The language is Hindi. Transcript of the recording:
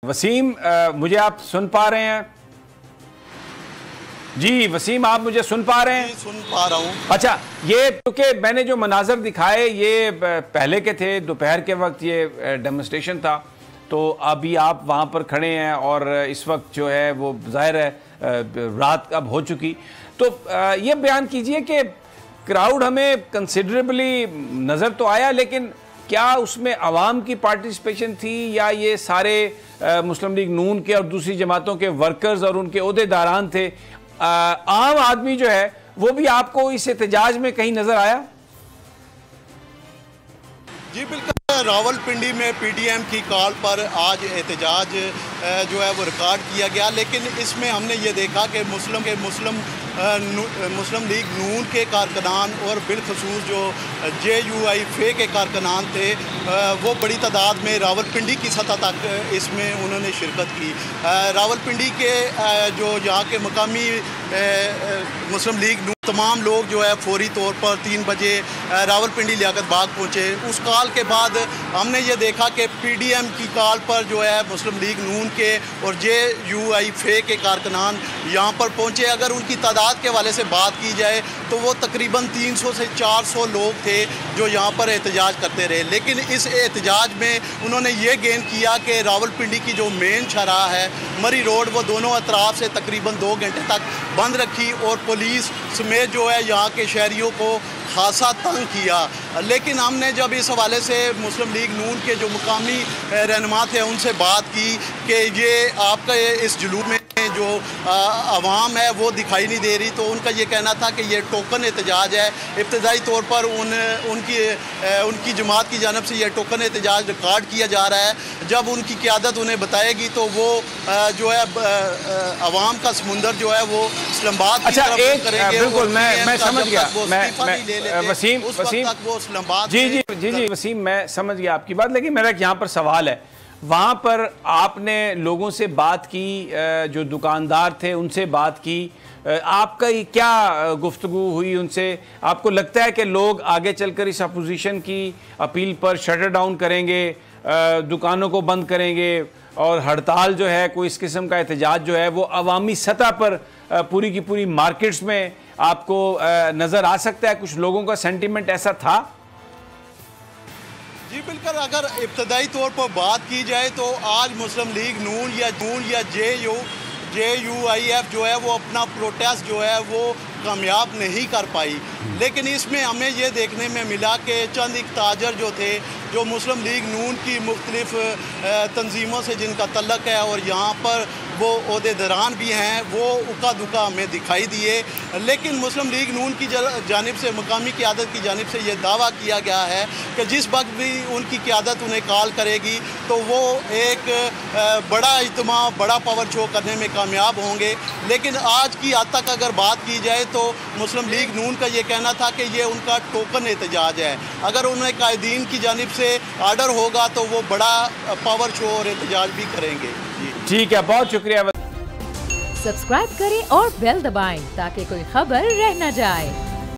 वसीम, मुझे आप सुन पा रहे हैं? जी वसीम, आप मुझे सुन पा रहे हैं? सुन पा रहा हूँ। अच्छा, ये क्योंकि मैंने जो मनाजर दिखाए ये पहले के थे, दोपहर के वक्त ये डेमोन्स्ट्रेशन था, तो अभी आप वहाँ पर खड़े हैं और इस वक्त जो है वो ज़ाहिर है रात अब हो चुकी, तो ये बयान कीजिए कि क्राउड हमें कंसिडरेबली नज़र तो आया, लेकिन क्या उसमें आवाम की पार्टिसिपेशन थी या ये सारे मुस्लिम लीग नून के और दूसरी जमातों के वर्कर्स और उनके ओहदेदारान थे? आम आदमी जो है वो भी आपको इस एहतजाज में कहीं नजर आया? जी बिल्कुल, रावलपिंडी में पीडीएम की कॉल पर आज एहतजाज जो है वो रिकॉर्ड किया गया, लेकिन इसमें हमने ये देखा कि मुस्लिम लीग नून के कारकुनान और बिलखसूस जो JUI के कारकुनान थे वो बड़ी तादाद में रावलपिंडी की सतह तक इसमें उन्होंने शिरकत की। रावलपिंडी के जो यहाँ के मकामी मुस्लिम लीग नून तमाम लोग जो है फौरी तौर पर 3 बजे रावलपिंडी लियाकत बाग पहुँचे। उस कॉल के बाद हमने ये देखा कि पीडीएम की कॉल पर जो है मुस्लिम लीग नून के और JUI के कारकुनान यहाँ पर पहुँचे। अगर उनकी तादाद के हवाले से बात की जाए तो वो तकरीबन 300 से 400 लोग थे जो यहाँ पर एहतजाज करते रहे, लेकिन इस एहतजाज में उन्होंने ये गेन किया कि रावलपिंडी की जो मेन शराह है मरी रोड, वो दोनों अतराफ से तकरीबन 2 घंटे तक बंद रखी और पुलिस समेत जो है यहाँ के शहरियों को खासा तंग किया। लेकिन हमने जब इस हवाले से मुस्लिम लीग नून के जो मुकामी रहनुमा थे उनसे बात की कि ये आपका इस जुलूस में जो आवाम है वो दिखाई नहीं दे रही, तो उनका ये कहना था कि ये टोकन एहतजाज है। इब्तदाई तौर पर उनकी जमात की जानब से ये टोकन एहतजाज रिकॉर्ड किया जा रहा है। जब उनकी क़यादत उन्हें बताएगी तो वो जो है आवाम का समुंदर जो है वो इस्लामाबाद की तरफ करेंगे। बिल्कुल, मैं समझ गया। वसीम, जी वसीम, मैं समझ गया आपकी बात, लेकिन मेरा यहाँ पर सवाल है, वहाँ पर आपने लोगों से बात की, जो दुकानदार थे उनसे बात की, आपका क्या गुफ्तगू हुई उनसे? आपको लगता है कि लोग आगे चलकर इस अपोजिशन की अपील पर शटर डाउन करेंगे, दुकानों को बंद करेंगे और हड़ताल जो है, कोई इस किस्म का एहतजाज जो है वो अवामी सतह पर पूरी की पूरी मार्केट्स में आपको नज़र आ सकता है? कुछ लोगों का सेंटिमेंट ऐसा था? जी बिल्कुल, अगर इब्तदाई तौर पर बात की जाए तो आज मुस्लिम लीग नून या JUIF जो है वो अपना प्रोटेस्ट जो है वो कामयाब नहीं कर पाई। लेकिन इसमें हमें ये देखने में मिला कि चंद एक ताजर जो थे, जो मुस्लिम लीग नून की मुख्तलिफ तंजीमों से जिनका तल्लक है और यहाँ पर वो ओहदेदारान भी हैं, वो उका दुका हमें दिखाई दिए। लेकिन मुस्लिम लीग नून की जानिब से, मुकामी क़यादत की जानिब से ये दावा किया गया है कि जिस वक्त भी उनकी क़यादत उन्हें कॉल करेगी तो वो एक बड़ा इज्तिमा, बड़ा पावर शो करने में कामयाब होंगे। लेकिन आज की आज तक अगर बात की जाए तो मुस्लिम लीग नून का ये कहना था कि ये उनका टोकन एहतजाज है। अगर उन्हें कायदीन की जानिब से आर्डर होगा तो वो बड़ा पावर शो और एहतजाज भी करेंगे। ठीक है, बहुत शुक्रिया। सब्सक्राइब करें और बेल दबाएं ताकि कोई खबर रह न जाए।